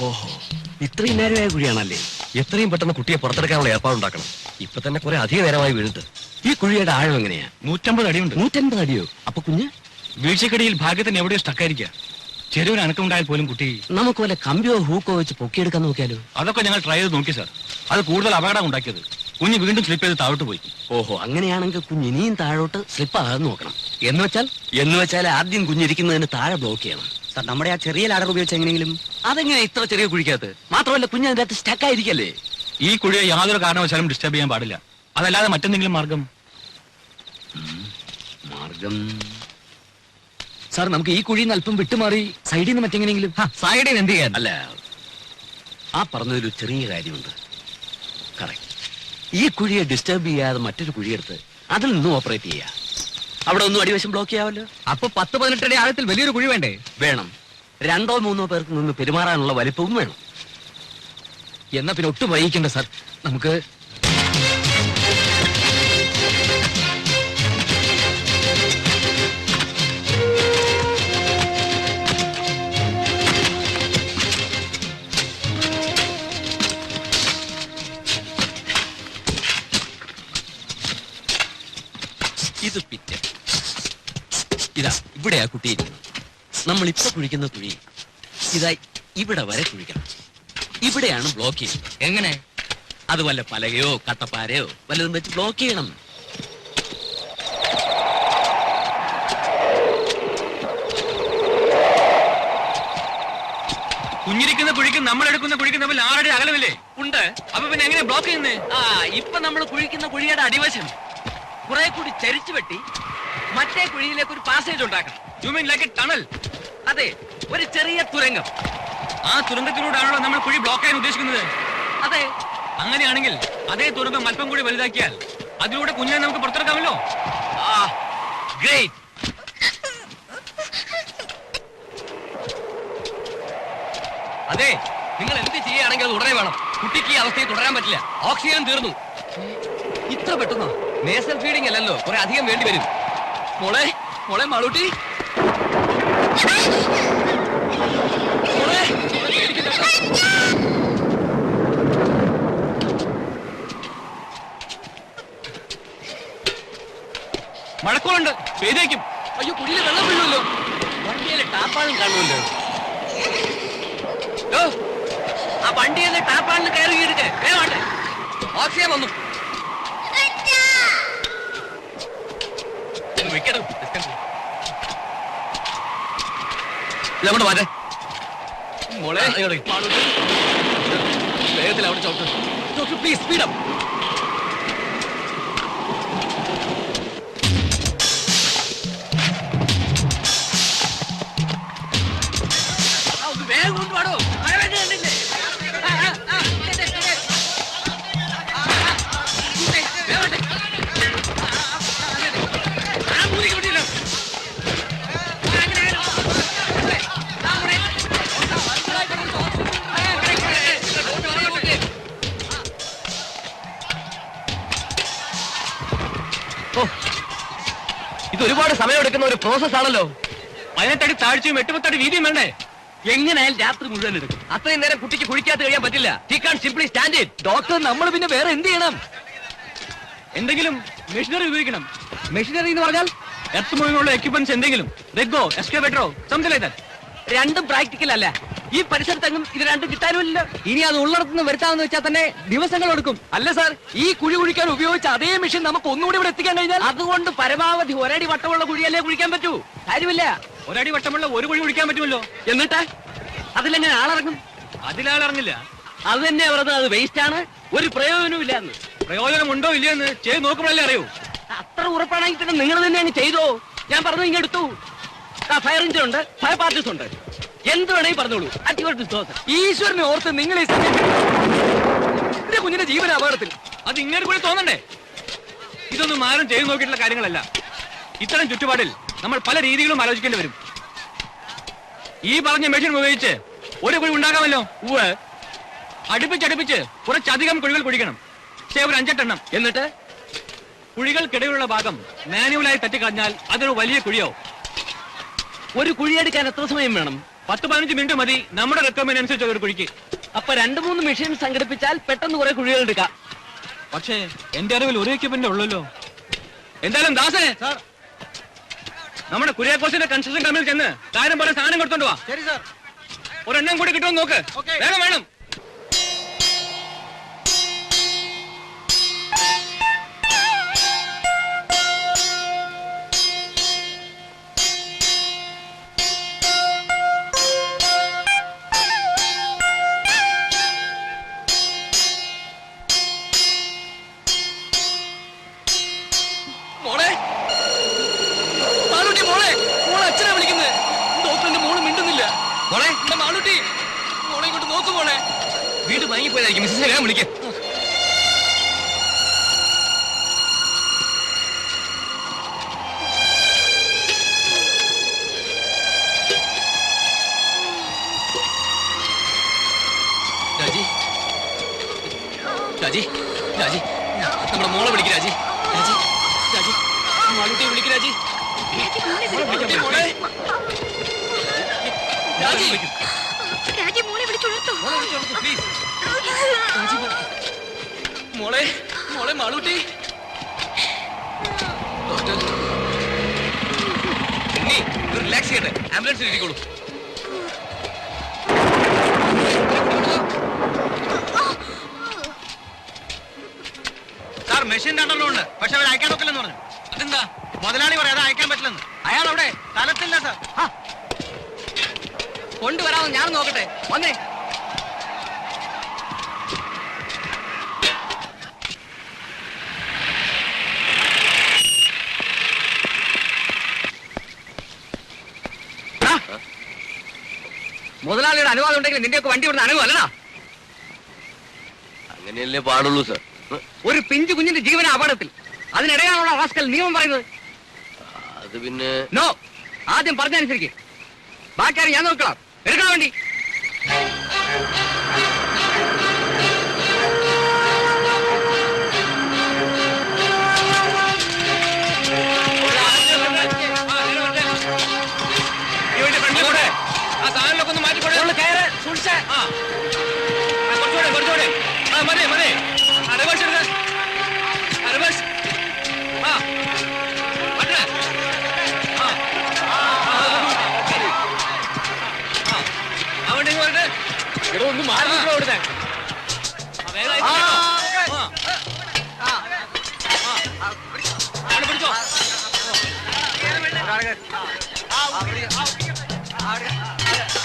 ഓഹോ, ഇത്രയും നേരമായ കുഴിയാണല്ലേ? എത്രയും പെട്ടെന്ന് കുട്ടിയെ പുറത്തെടുക്കാനുള്ള ഏർപ്പാടുണ്ടാക്കണം. ഇപ്പൊ തന്നെ കുറെ അധിക നേരമായി വീണിട്ട്. ഈ കുഴിയുടെ ആഴം എങ്ങനെയാ? 150 അടിയുണ്ട്. 150 അടിയോ? അപ്പൊ കുഞ്ഞ് വീഴ്ചക്കടിയിൽ ഭാഗ്യത്തിന് എവിടെയോ സ്റ്റക്കായിരിക്കുക. ചെരുവിന് അനക്കമുണ്ടായാൽ പോലും കുട്ടി. നമുക്ക് വല്ല കമ്പിയോ ഹൂക്കോ വെച്ച് പൊക്കിയെടുക്കാൻ നോക്കിയാലോ? അതൊക്കെ ഞങ്ങൾ ട്രൈ ചെയ്ത് നോക്കി സാർ. അത് കൂടുതൽ അപകടം ഉണ്ടാക്കിയത്. കുഞ്ഞ് വീണ്ടും സ്ലിപ്പ് ചെയ്ത് താഴോട്ട് പോയി. ഓഹോ, അങ്ങനെയാണെങ്കിൽ കുഞ്ഞ് ഇനിയും താഴോട്ട് സ്ലിപ്പ് ആകാതെ നോക്കണം. എന്ന് വെച്ചാൽ ആദ്യം കുഞ്ഞിരിക്കുന്നതിന് താഴെ ബ്ലോക്ക് ചെയ്യണം. സാർ, നമ്മുടെ ആ ചെറിയ ലാഡർ ഉപയോഗിച്ച് എങ്ങനെയെങ്കിലും. അതെങ്ങനെ ഇത്ര ചെറിയ കുഴിക്കകത്ത്? മാത്രമല്ല കുഞ്ഞ് അതിന്റെ അകത്ത് സ്റ്റക്കായിരിക്കല്ലേ? ഈ കുഴിയെ യാതൊരു കാരണവശാലും ഡിസ്റ്റർബ് ചെയ്യാൻ പാടില്ല. അതല്ലാതെ മറ്റെന്തെങ്കിലും മാർഗം? സാർ, നമുക്ക് ഈ കുഴിയിൽ നിന്ന് അല്പം വിട്ടുമാറി സൈഡിൽ നിന്ന് മറ്റെങ്ങനെയെങ്കിലും. സൈഡിൽ നിന്ന് എന്ത് ചെയ്യാൻ? അല്ല, ആ പറഞ്ഞതൊരു ചെറിയ കാര്യമുണ്ട്. കറക്റ്റ്. ഈ കുഴിയെ ഡിസ്റ്റർബ് ചെയ്യാതെ മറ്റൊരു കുഴിയെടുത്ത് അതിൽ നിന്നും ഓപ്പറേറ്റ് ചെയ്യാം. അവിടെ ഒന്നും അടിവശം ബ്ലോക്ക് ചെയ്യാമല്ലോ. അപ്പൊ 10-18 അടി ആഴത്തിൽ വലിയൊരു കുഴി വേണ്ടേ? വേണം. 2-3 പേർക്ക് നിന്ന് പെരുമാറാനുള്ള വലിപ്പവും വേണം. എന്നാ പിന്നെ ഒട്ടും വൈകിക്കണ്ട സാർ. നമുക്ക് ഇത് പിറ്റ്. ഇതാ ഇവിടെയാ കുട്ടിയിരിക്കുന്നത്. നമ്മൾ ഇപ്പൊ കുഴിക്കുന്ന കുഴി ഇതാ ഇവിടെ വരെ കുഴിക്കണം. ഇവിടെയാണ് ബ്ലോക്ക് ചെയ്യുന്നത്. എങ്ങനെ? അത് വല്ല പലകയോ കട്ടപ്പാരയോ വല്ലതും വെച്ച് ബ്ലോക്ക് ചെയ്യണം. കുഞ്ഞിരിക്കുന്ന കുഴിക്കും നമ്മൾ എടുക്കുന്ന കുഴിക്കും തമ്മിൽ 6 അടി അകലമില്ലേ? ഉണ്ട്. അപ്പൊ പിന്നെ എങ്ങനെ ബ്ലോക്ക് ചെയ്യുന്നേ? ഇപ്പൊ നമ്മൾ കുഴിക്കുന്ന കുഴിയുടെ അടിവശം കുറെ കൂടി ചരിച്ചു വെട്ടി മറ്റേ കുഴിയിലേക്ക് ഒരു പാസേജ് ഉണ്ടാക്കണം. You mean like A tunnel? അതെ, ഒരു ചെറിയ തുരങ്കം. ആ തുരങ്കത്തിലൂടെയാണല്ലോ നമ്മൾ കുഴി ബ്ലോക്ക് ചെയ്യാൻ ഉദ്ദേശിക്കുന്നത്. അതെ. അങ്ങനെയാണെങ്കിൽ അതേ തുരങ്കം അല്പം കൂടി വലുതാക്കിയാൽ അതിലൂടെ കുഞ്ഞിനെ നമുക്ക് പുറത്തെടുക്കാമല്ലോ. ഗ്രേറ്റ്. അതെ, നിങ്ങൾ എന്ത് ചെയ്യുകയാണെങ്കിൽ അത് ഉടനെ വേണം. കുട്ടിക്ക് ഈ അവസ്ഥയിൽ തുടരാൻ പറ്റില്ല. ഓക്സിജൻ തീർന്നു. ഇത്ര പെട്ടെന്നോ? നേസൽ ഫീഡിംഗ് അല്ലല്ലോ, കുറെ അധികം വേണ്ടി വരും. മോളെ മോളെ മാളൂട്ടി, മോളെ മഴക്കോളുണ്ട്, പെയ്തേക്കും. അയ്യോ, കുഴിയിൽ വെള്ളം വീഴുമല്ലോ. വണ്ടിയിലെ ടാപ്പാളും കാണുമല്ലോ. ആ വണ്ടിയിലെ ടാപ്പാളിന് കയറി എടുക്കേ വേണ്ടേ? ഓക്സിജൻ വന്നു. ഇതങ്ങോട്ട് മാറ്റേ. മോളെ വേഗത്തിൽ അവിടെ ചോട്ട്. Please speed up. വേഗം കൊണ്ടുപാടോ, മഴ വേണ്ടി കണ്ടില്ലേ? ഇത് ഒരുപാട് സമയമെടുക്കുന്ന ഒരു പ്രോസസ് ആണല്ലോ. 18 അടി താഴ്ചയും 8 അടി വീതിയും വേണ്ടേ? എങ്ങനെയായാലും രാത്രി മുഴുവൻ എടുക്കും. അത്രയും നേരം കുട്ടിക്ക് കുഴിക്കാത്ത കഴിയാൻ പറ്റില്ല. He can simply stand it. Doctor, നമ്മൾ പിന്നെ വേറെ എന്ത് ചെയ്യണം? എന്തെങ്കിലും മെഷീനറി ഉപയോഗിക്കണം. മെഷീനറി എന്ന് പറഞ്ഞാൽ എർത്ത് മൂവിങ്ങുള്ള എക്യുപ്മെന്റ്സ് എന്തെങ്കിലും, റെഗോ, എക്സ്കവേറ്ററോ, സംതിങ് ലൈക്ക് ദാറ്റ്. രണ്ടും പ്രാക്ടിക്കൽ അല്ല. ഈ പരിസരത്തെങ്ങും ഇത് രണ്ടും കിട്ടാനുമില്ല. ഇനി അത് ഉള്ളിടത്തുനിന്ന് വരുത്താമെന്ന് വെച്ചാൽ തന്നെ ദിവസങ്ങൾ എടുക്കും. അല്ല സാർ, ഈ കുഴി കുഴിക്കാൻ ഉപയോഗിച്ച അതേ മെഷീൻ നമുക്ക് ഒന്നുകൂടി ഇവിടെ എത്തിക്കാൻ കഴിഞ്ഞാൽ അതുകൊണ്ട് പരമാവധി ഒരടി വട്ടമുള്ള കുഴിയല്ലേ കുഴിക്കാൻ പറ്റൂ. കാര്യമില്ല. ഒരടി വട്ടമുള്ള ഒരു കുഴി കുഴിക്കാൻ പറ്റുമല്ലോ. എന്നിട്ട് അതിലെങ്ങനെ ആളിറങ്ങും? അതിലാളിറങ്ങില്ല. അത് തന്നെ പറഞ്ഞത്, അത് വേസ്റ്റ് ആണ്, ഒരു പ്രയോജനവും ഇല്ല എന്ന്. പ്രയോജനം ഉണ്ടോ ഇല്ലയോ എന്ന് ചെയ്ത് നോക്കുമ്പോഴല്ലേ അറിയൂ. അത്ര ഉറപ്പാണെങ്കിൽ പിന്നെ നിങ്ങൾ തന്നെ അങ്ങ് ചെയ്തോ. ഞാൻ പറഞ്ഞു ഇങ്ങ് എടുത്തു. ഫയർ എഞ്ചിൻ ഉണ്ട്, ഫയർ പാർട്ടീസ് ഉണ്ട്, എന്ത് വേണമെങ്കിൽ പറഞ്ഞോളൂ. ഈശ്വരനെ ഓർത്ത് നിങ്ങൾ ഈ കുഞ്ഞിന്റെ ജീവന അപകടത്തിൽ. അത് ഇങ്ങനെ കൂടി തോന്നണ്ടേ? ഇതൊന്നും ആരും ചെയ്തു നോക്കിയിട്ടുള്ള കാര്യങ്ങളല്ല. ഇത്തരം ചുറ്റുപാടിൽ നമ്മൾ പല രീതികളും ആലോചിക്കേണ്ടി വരും. ഈ പറഞ്ഞ മെഷീൻ ഉപയോഗിച്ച് ഒരു കുഴി ഉണ്ടാക്കാമല്ലോ. അടുപ്പിച്ചടുപ്പിച്ച് കുറച്ചധികം കുഴികൾ കുഴിക്കണം. ഒരു 5-8 എണ്ണം. എന്നിട്ട് കുഴികൾക്കിടയിലുള്ള ഭാഗം മാനുവലായി തട്ടിക്കളഞ്ഞാൽ അതൊരു വലിയ കുഴിയോ. ഒരു കുഴിയെടുക്കാൻ എത്ര സമയം വേണം? 10-15 മിനിറ്റ് മതി നമ്മുടെ റിക്വയർമെന്റ് അനുസരിച്ച് ഒരു കുഴിക്ക്. അപ്പൊ 2-3 മെഷീൻ സംഘടിപ്പിച്ചാൽ പെട്ടെന്ന് കുറെ കുഴികൾ എടുക്കാം. പക്ഷേ എന്റെ അറിവിൽ ഒരു എക്യുപ്മെന്റ് ഉള്ളല്ലോ. എന്തായാലും ദാസേ, നമ്മുടെ കുര്യാക്കോസിന്റെ കൺസ്ട്രക്ഷൻ കമ്പനിയിൽ ചെന്ന് കാര്യം പോലെ സാധനം കൊടുത്തോണ്ട് വാ. ശരി സാർ. ഒരെണ്ണം കൂടി കിട്ടുമെന്ന് നോക്ക്. വേഗം വേണം. മോളെ മാളൂട്ടി, മോളെ മോളെ അച്ഛനാ വിളിക്കുന്നത്. ഡോക്ടറിന്റെ മോള് മിണ്ടുന്നില്ല. മോളെ എന്റെ മാളൂട്ടി, മോളെ ഇങ്ങോട്ട് നോക്കു. മോളെ വീട് വാങ്ങിപ്പോയതായിരിക്കും. മിസ്സിനെ വേഗം വിളിക്കാം. രാജി, രാജി, രാജി, നമ്മുടെ മോളെ വിളിക്ക്. രാജി, രാജി, രാജി, മാളൂട്ടിയെ വിളിക്ക്. രാജി, മോളെ, രാജി, പ്ലീസ്. മോളെ, മോളെ മാളൂട്ടി. ഡോക്ടർ നീ റിലാക്സ് ചെയ്യട്ടെ. ആംബുലൻസിൽ ഇരിക്കോളൂ. സാർ മെഷീൻ രണ്ടെണ്ണം ഉണ്ട്, പക്ഷെ അവർ അയക്കാൻ നോക്കില്ലെന്ന് പറഞ്ഞു. അതെന്താ? മുതലാളി പറയാതെ അയക്കാൻ പറ്റില്ലെന്ന്. അയാൾ അവിടെ സ്ഥലത്തില്ല സാർ. കൊണ്ടുവരാമെന്ന് ഞാൻ നോക്കട്ടെ. വന്നേ. മുതലാളിയുടെ അനുവാദം ഉണ്ടെങ്കിൽ നിന്റെയൊക്കെ വണ്ടി ഇവിടുന്ന് അനുവല്ലടാ. അങ്ങനെയല്ലേ പാടുള്ളൂ സർ. ഒരു പിഞ്ചു കുഞ്ഞിന്റെ ജീവന അപകടത്തിൽ അതിനിടയാണുള്ള റാസ്കൽ നിയമം പറയുന്നത്. അത് പിന്നെ നോ, ആദ്യം പറഞ്ഞനുസരിക്ക്. ബാക്കിയാരും ഞാൻ നോക്കണം. എടുക്കാൻ വേണ്ടി ആ സാധനങ്ങളൊക്കെ ഒന്ന് മാറ്റിക്കൊടേ. കയറ് സൂക്ഷിച്ച്. കുറച്ചുകൂടെ. മതി മതി. റിവേഴ്സ് എടുക്ക. റിവേഴ്സ്. അവിടെ ഇങ്ങോട്ട് ഒന്ന് മാറി ഇവിടുത്തെ. പിടിച്ചോ.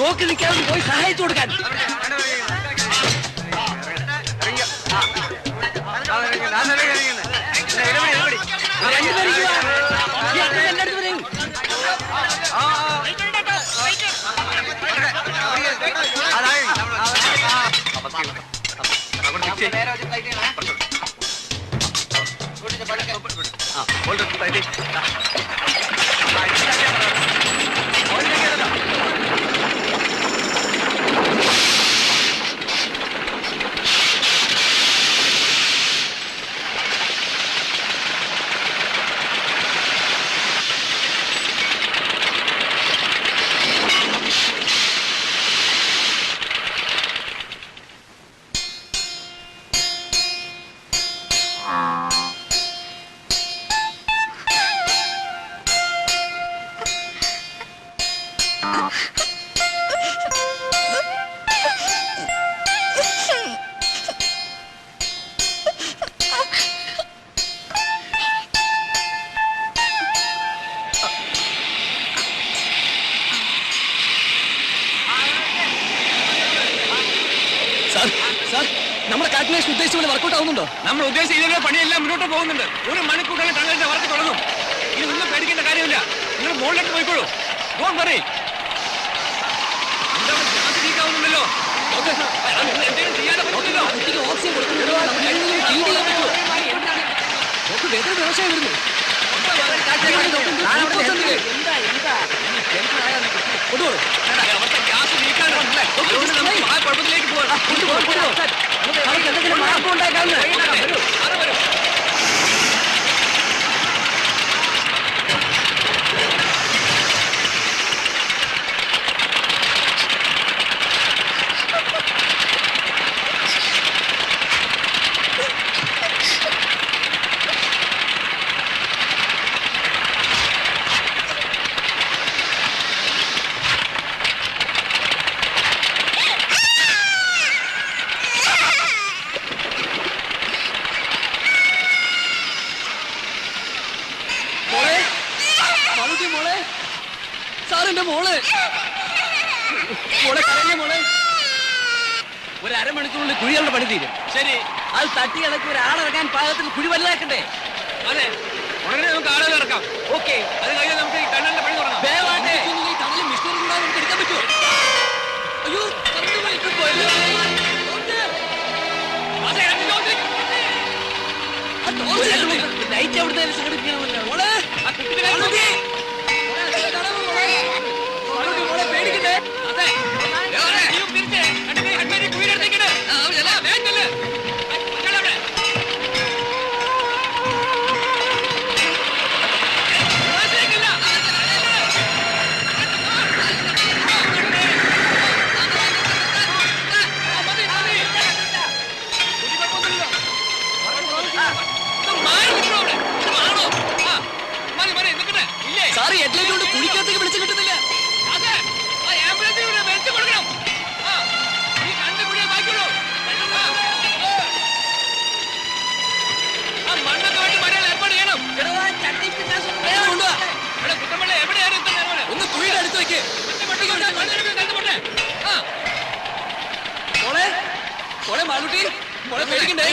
നോക്കി നിൽക്കാതെ പോയി സഹായിച്ചു കൊടുക്കാൻ. നമ്മുടെ കാൽക്കുലേഷൻ ഉദ്ദേശിച്ച പോലെ വർക്കൗട്ട് ആവുന്നുണ്ടോ? നമ്മൾ ഉദ്ദേശിച്ച പണിയെല്ലാം മുന്നോട്ട് പോകുന്നുണ്ട്. 1 മണിക്കൂറിൽ തങ്ങളുടെ വർക്ക് തുടങ്ങും. ഇനി ഒന്നും പേടിക്കേണ്ട കാര്യമില്ല. നിങ്ങൾ മുകളിലേക്ക് പോയിക്കോളൂ. പോകാൻ പറയും. എന്താണ് ഗ്യാസ് ലീക്ക് ആവുന്നുണ്ടല്ലോ. എന്തെങ്കിലും ചെയ്യാതെ പറ്റില്ലല്ലോ. ഓക്സിജൻ കൊടുക്കുന്നുണ്ടോ? വേദന വ്യവസായം വരുന്നു. അവിടുത്തെ ഗ്യാസ് ലീക്കാണ്. ആ കുഴപ്പത്തിലേക്ക് പോകാം. അവർക്ക് എന്തെങ്കിലും മാർഗം ഉണ്ടാക്കാവുന്ന. ഒരു അരമണിക്കൂറിൽ കുഴികളുടെ പണി തീരും. ശരി, അത് തട്ടി ഇളക്കി ഒരാളിറങ്ങാൻ പാകത്തിന് കുഴി വലുതാക്കണ്ടേ? അതെ, ഉടനെ നമുക്ക് ആളുകൾ ഇറക്കാം. ഓക്കെ, അത് കഴിഞ്ഞാൽ നമുക്ക് ഈ ടണലിന്റെ പണി തുടങ്ങാം. ദയവായിട്ട് ഈ ടണലിൽ മിസ്റ്റർ കൂടാതെ നമുക്ക് എടുക്കാൻ പറ്റുമോ? അയ്യോ, കറണ്ട് പോയി പോയല്ലോ. അതെ, രണ്ട് ജോലി. ലൈറ്റ് അവിടുത്തെ സംഘടിപ്പിക്കാമല്ലോ. ആ കുട്ടിയുടെ കാര്യം നോക്കി. പേടിക്കണ്ടേ? അതെ, നീയും തിരിച്ച് രണ്ടുപേരും കുഴിയിലെടുത്തേക്കിട്. വേഗം ചെല്ല്. മറ്റേ അവിടെ. ഉള്ളാസേക്കില്ല. മതി, മതി. ഒരു കുഴപ്പമൊന്നുമില്ലല്ലോ. ഇത് മാറി നിൽക്കണോ അവിടെ? ഇത് മാറണോ? ആ, മതി, മതി, നിൽക്കട്ടെ. ഇല്ലേ? സാറ് ഹെഡ്ലൈറ്റ് കൊണ്ട് കുഴിക്കകത്തേക്ക് വിളിച്ചു കിട്ടുന്നില്ല. അതെ, ആ ആംബുലൻസിന് ഇവിടെ വെളിച്ചം കൊടുക്കണം. ആ, ഈ രണ്ട് കുഴിയെ ബാക്കിയുള്ളൂ. ആ മണ്ണൊക്കെ വേണ്ടി മഴയിൽ ഏർപ്പാട് ചെയ്യണം. ഇവിടെ കുട്ടമ്പള്ളി എവിടെയാണ് ഇത്ര നേരം? ഒന്ന് കുഴിയുടെ അടുത്ത് വെക്ക്. ആ, മോളെ മോളെ മാളുട്ടി, മോളെ പേടിക്കണ്ടേ?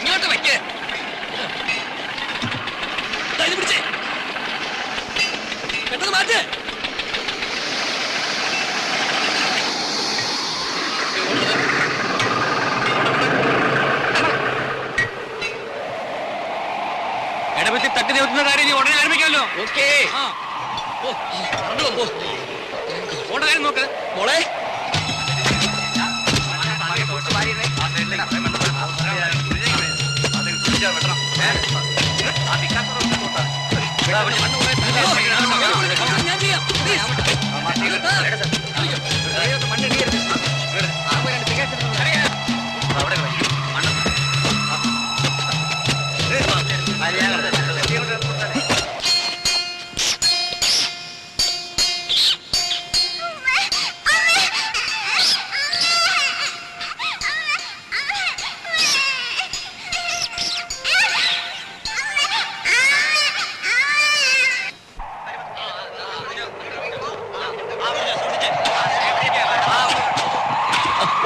ഇങ്ങോട്ട് വയ്ക്ക്. ദാ ഇത് പിടിച്ചേ. പെട്ടെന്ന് മാറ്റ്. ഇടപെത്തി തട്ടി നിവർത്തുന്ന കാര്യം ഇനി ഉടനെ ആരംഭിക്കാമല്ലോ. ഓക്കേ. ആ, ഓ, കറണ്ട് വന്നു. ഓടെ കാര്യം നോക്ക്. മോളെ ഞാൻ ചെയ്യാം. Please.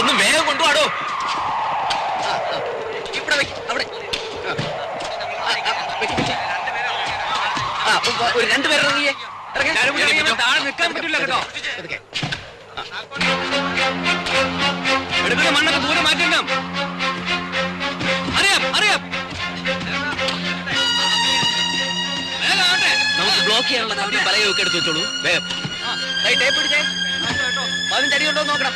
ഒന്ന് വേഗം കൊണ്ടുപോടോ. ഇവിടെ വെക്ക്, അവിടെ. ഒരു രണ്ടുപേർ ഇറങ്ങിയേ. എല്ലാവരും കൂടി ഇറങ്ങിയാൽ താഴെ നിൽക്കാൻ പറ്റില്ല കേട്ടോ. എടുക്കുന്ന മണ്ണൊക്കെ ദൂരെ മാറ്റണം. അറിയാം, അറിയാം. വേഗം ആവട്ടെ. നമുക്ക് ബ്ലോക്ക് ചെയ്യാനുള്ള കമ്പി പലയൊക്കെ എടുത്ത് വെച്ചോളൂ. വേഗം ടേപ്പ് പിടിച്ചേ. അതിന്റെ അടി കൊണ്ടോ നോക്കണം.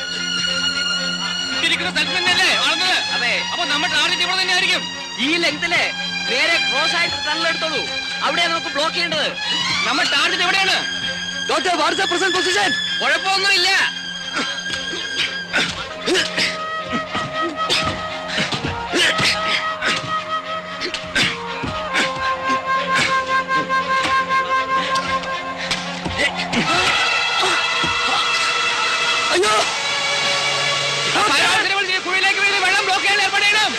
ഇരിക്കുന്ന സ്ഥലത്ത് തന്നെയല്ലേ വളർന്നത്? അതെ. അപ്പൊ നമ്മുടെ ടാർഗറ്റ് ഇവിടെ തന്നെ ആയിരിക്കും. ഈ ലെങ്തിലെ നേരെ ക്രോസ് ആയിട്ട് ടണലെടുത്തോളൂ. അവിടെയാണ് നമുക്ക് ബ്ലോക്ക് ചെയ്യേണ്ടത്. നമ്മുടെ ടാർഗറ്റ് എവിടെയാണ്? ഡോക്ടർ വാട്സ് പ്രസന്റ് പൊസിഷൻ? കുഴപ്പമൊന്നുമില്ല. അയ്യോ, കുഴിയിലേക്ക് വീണ് വെള്ളം ബ്ലോക്ക് ചെയ്യാൻ ഏർപ്പാട് ചെയ്യണം.